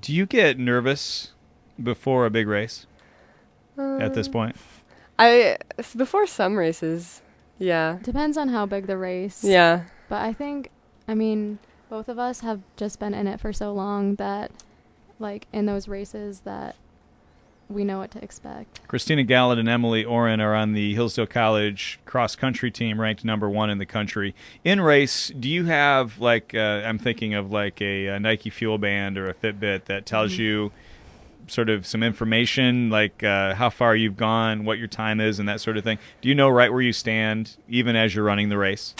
Do you get nervous before a big race at this point? Before some races, yeah. Depends on how big the race. Yeah. But I think, both of us have just been in it for so long that, like, in those races that we know what to expect. Kristina, Galat, and Emily Oren are on the Hillsdale College Cross Country team, ranked number 1 in the country. In race, do you have, like, I'm thinking of like a Nike Fuel Band or a Fitbit that tells you sort of some information, like how far you've gone, what your time is, and that sort of thing? Do you know right where you stand, even as you're running the race?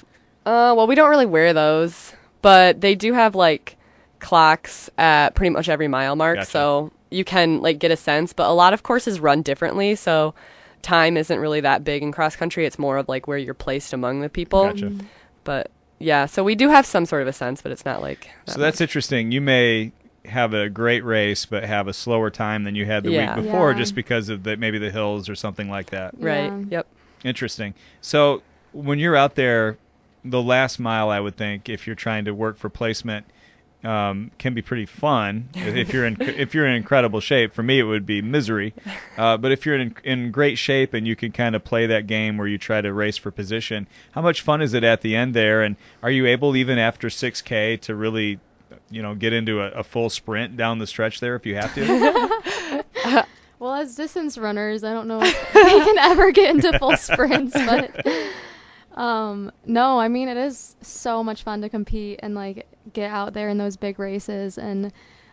Well, we don't really wear those, but they do have, like, clocks at pretty much every mile mark, Gotcha. So you can, like, get a sense. But a lot of courses run differently, so time isn't really that big in cross country. It's more of, like, where you're placed among the people. Gotcha. But, yeah, so we do have some sort of a sense, but it's not, like, that So that's interesting. You may have a great race, but have a slower time than you had the Yeah. week before, Yeah. just because of maybe the hills or something like that. Right. Yeah. Yep. Interesting. So when you're out there, the last mile, I would think, if you're trying to work for placement, can be pretty fun if you're in incredible shape. For me, it would be misery. But if you're in great shape and you can kind of play that game where you try to race for position, how much fun is it at the end there? And are you able, even after 6K, to really, get into a full sprint down the stretch there if you have to? Well, as distance runners, I don't know if we can ever get into full sprints, but no, I mean, it is so much fun to compete and, like, get out there in those big races. And,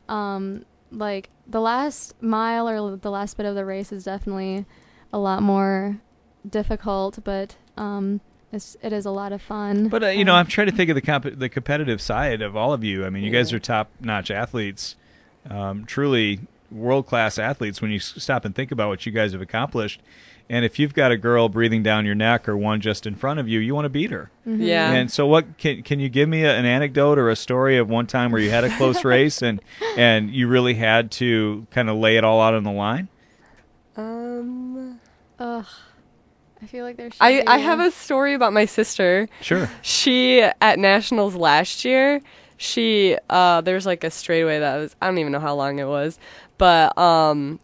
like, the last mile or the last bit of the race is definitely a lot more difficult, but it is a lot of fun. But, I'm trying to think of the competitive side of all of you. I mean, you guys are top-notch athletes, truly world-class athletes when you stop and think about what you guys have accomplished. And if you've got a girl breathing down your neck or one just in front of you, you want to beat her. Mm-hmm. Yeah. And so what can you give me an anecdote or a story of one time where you had a close race and you really had to kind of lay it all out on the line? Ugh. I feel like there's. I have a story about my sister. Sure. She, at Nationals last year, there's, like, a straightaway that was, I don't even know how long it was, but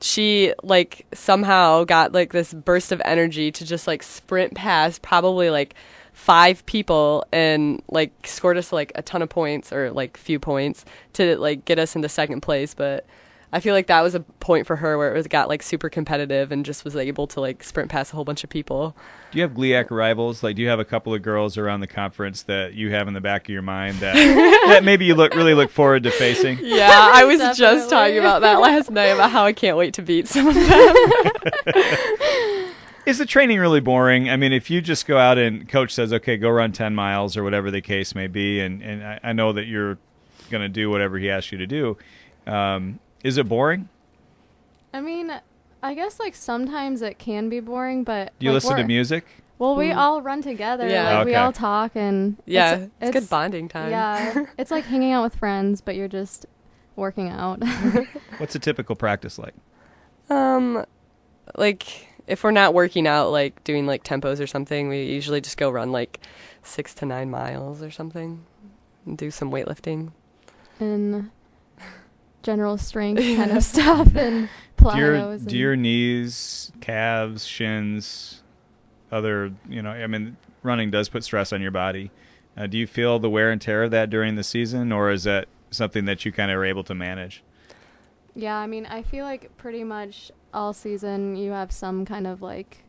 she, like, somehow got, like, this burst of energy to just, like, sprint past probably, like, 5 people and, like, scored us, like, a ton of points or, like, few points to, like, get us into second place. But I feel like that was a point for her where it got, like, super competitive and just was able to, like, sprint past a whole bunch of people. Do you have GLIAC rivals? Like, do you have a couple of girls around the conference that you have in the back of your mind that that maybe you really look forward to facing? Yeah, I was Definitely. just talking about that last night, about how I can't wait to beat some of them. Is the training really boring? I mean, if you just go out and coach says, okay, go run 10 miles or whatever the case may be, and I know that you're going to do whatever he asks you to do, is it boring? I mean, I guess, like, sometimes it can be boring, but Do you like, listen to music? Well, we all run together. Yeah. Like, we Okay. all talk, and Yeah, it's good bonding time. Yeah, it's like hanging out with friends, but you're just working out. What's a typical practice like? Like, if we're not working out, like, doing, like, tempos or something, we usually just go run, like, 6 to 9 miles or something and do some weightlifting. And general strength kind of stuff and plyos. Do your knees, calves, shins, other, running does put stress on your body. Do you feel the wear and tear of that during the season, or is that something that you kind of are able to manage? Yeah, I mean, I feel like pretty much all season you have some kind of, like,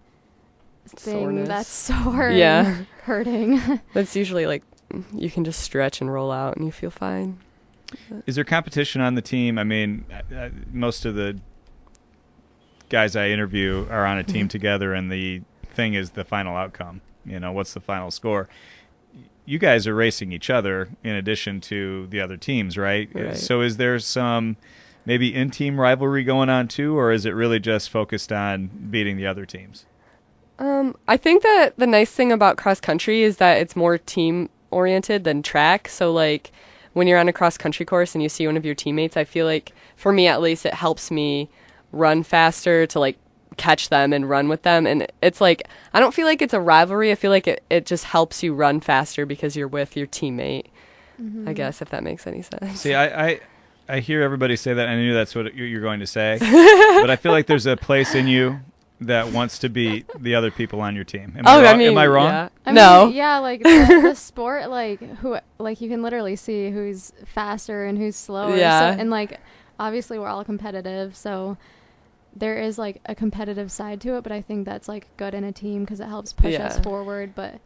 thing Soreness. that's sore Yeah. and hurting. That's usually, like, you can just stretch and roll out and you feel fine. Is there competition on the team? I mean, most of the guys I interview are on a team together, and the thing is the final outcome. What's the final score? You guys are racing each other in addition to the other teams, right? Right. So is there some maybe in-team rivalry going on too, or is it really just focused on beating the other teams? I think that the nice thing about cross country is that it's more team oriented than track. So, like, when you're on a cross country course and you see one of your teammates, I feel like, for me at least, it helps me run faster to, like, catch them and run with them. And it's like, I don't feel like it's a rivalry. I feel like it just helps you run faster because you're with your teammate. I guess, if that makes any sense. See, I I hear everybody say that. I knew that's what you're going to say. But I feel like there's a place in you that wants to beat the other people on your team. Am I wrong? Yeah. I mean, yeah, like the sport, like you can literally see who's faster and who's slower. Yeah. So, and like obviously we're all competitive, so there is like a competitive side to it, but I think that's like good in a team because it helps push us forward. But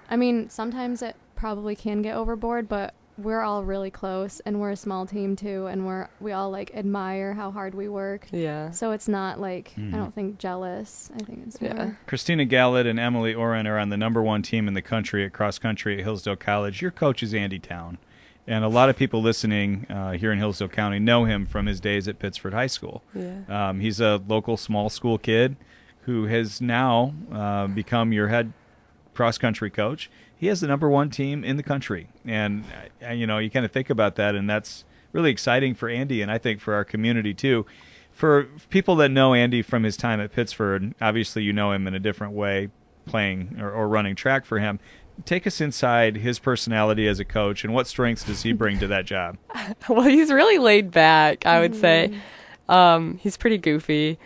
I mean, sometimes it probably can get overboard, but we're all really close and we're a small team too, and we all like admire how hard we work. Yeah. So it's not like I don't think jealous. I think it's more. Kristina Galat and Emily Oren are on the #1 team in the country at cross country at Hillsdale College. Your coach is Andy Town, and a lot of people listening here in Hillsdale County know him from his days at Pittsford High School. Yeah. He's a local small school kid who has now become your head cross country coach. He has the #1 team in the country, and you kind of think about that, and that's really exciting for Andy, and I think for our community too. For people that know Andy from his time at Pittsford, obviously you know him in a different way, playing or running track for him. Take us inside his personality as a coach, and what strengths does he bring to that job? Well, he's really laid back, I would say. He's pretty goofy,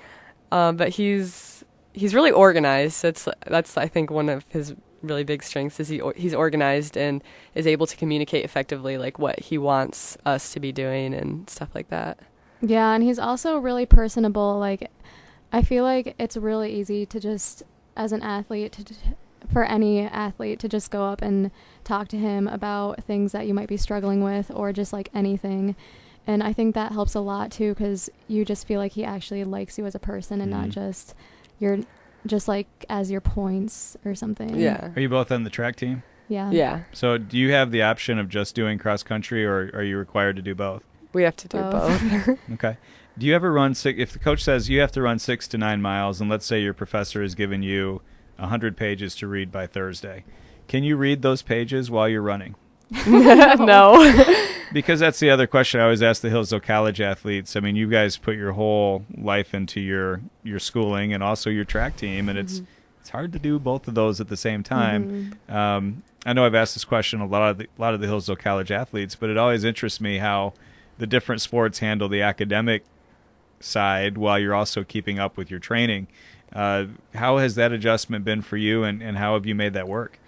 but he's really organized. That's I think one of his really big strengths is he's organized and is able to communicate effectively like what he wants us to be doing and stuff like that. Yeah, and he's also really personable. Like I feel like it's really easy to just as an athlete for any athlete to just go up and talk to him about things that you might be struggling with or just like anything. And I think that helps a lot too, because you just feel like he actually likes you as a person and not just like as your points or something. Yeah. Are you both on the track team? Yeah. Yeah. So do you have the option of just doing cross country, or are you required to do both? We have to do both. Okay. Do you ever run if the coach says you have to run 6 to 9 miles, and let's say your professor has given you 100 pages to read by Thursday, can you read those pages while you're running? No. Because that's the other question I always ask the Hillsdale College athletes. I mean, you guys put your whole life into your schooling and also your track team, and it's hard to do both of those at the same time. I know I've asked this question a lot of the Hillsdale College athletes, but it always interests me how the different sports handle the academic side while you're also keeping up with your training. How has that adjustment been for you, and how have you made that work?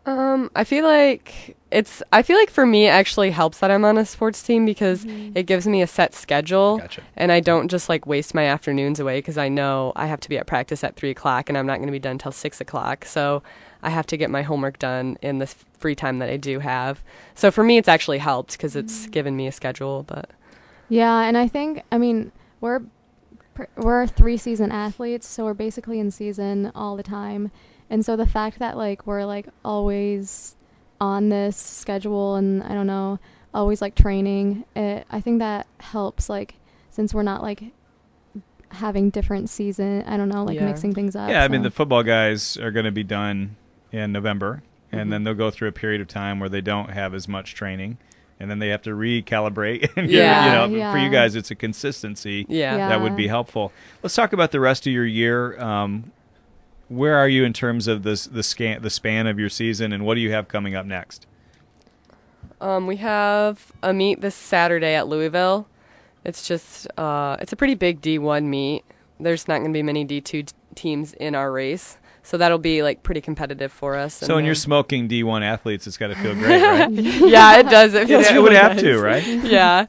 I feel like for me it actually helps that I'm on a sports team because it gives me a set schedule. Gotcha. And I don't just like waste my afternoons away because I know I have to be at practice at 3:00 and I'm not going to be done till 6:00. So I have to get my homework done in the free time that I do have. So for me, it's actually helped because it's given me a schedule. But yeah, and I think we're 3-season athletes, so we're basically in season all the time. And so the fact that like we're like always on this schedule and I don't know, always like training, I think that helps, like since we're not like having different season, I don't know, like mixing things up. Yeah, I mean the football guys are going to be done in November, and then they'll go through a period of time where they don't have as much training, and then they have to recalibrate. And for you guys, it's a consistency that would be helpful. Let's talk about the rest of your year. Where are you in terms of the span of your season, and what do you have coming up next? We have a meet this Saturday at Louisville. It's just it's a pretty big D1 meet. There's not going to be many D2 teams in our race, so that'll be like pretty competitive for us. So when you're smoking D1 athletes, it's got to feel great, right? Yeah, it does. It feels it would have to, right? Yeah.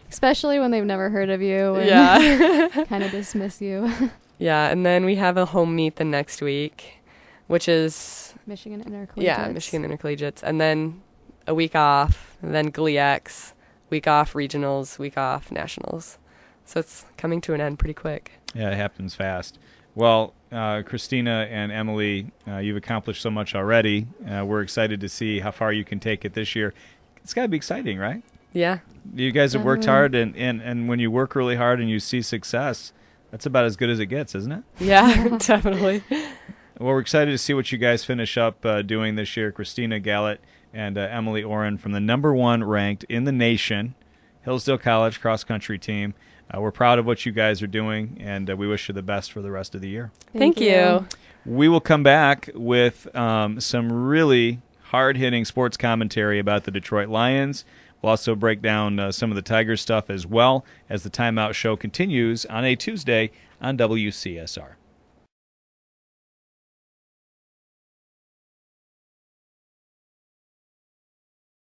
Especially when they've never heard of you and kind of dismiss you. Yeah, and then we have a home meet the next week, which is Michigan Intercollegiates. Yeah, Michigan Intercollegiates. And then a week off, and then GLIACs, week off regionals, week off nationals. So it's coming to an end pretty quick. Yeah, it happens fast. Well, Kristina and Emily, you've accomplished so much already. We're excited to see how far you can take it this year. It's got to be exciting, right? Yeah. You guys have worked hard, and when you work really hard and you see success, that's about as good as it gets, isn't it? Yeah, definitely. Well, we're excited to see what you guys finish up doing this year. Kristina Galat and Emily Oren from the #1 ranked in the nation Hillsdale College Cross Country team. We're proud of what you guys are doing, and we wish you the best for the rest of the year. Thank you. We will come back with some really hard-hitting sports commentary about the Detroit Lions. We'll also break down some of the Tigers stuff as well as the Timeout Show continues on a Tuesday on WCSR.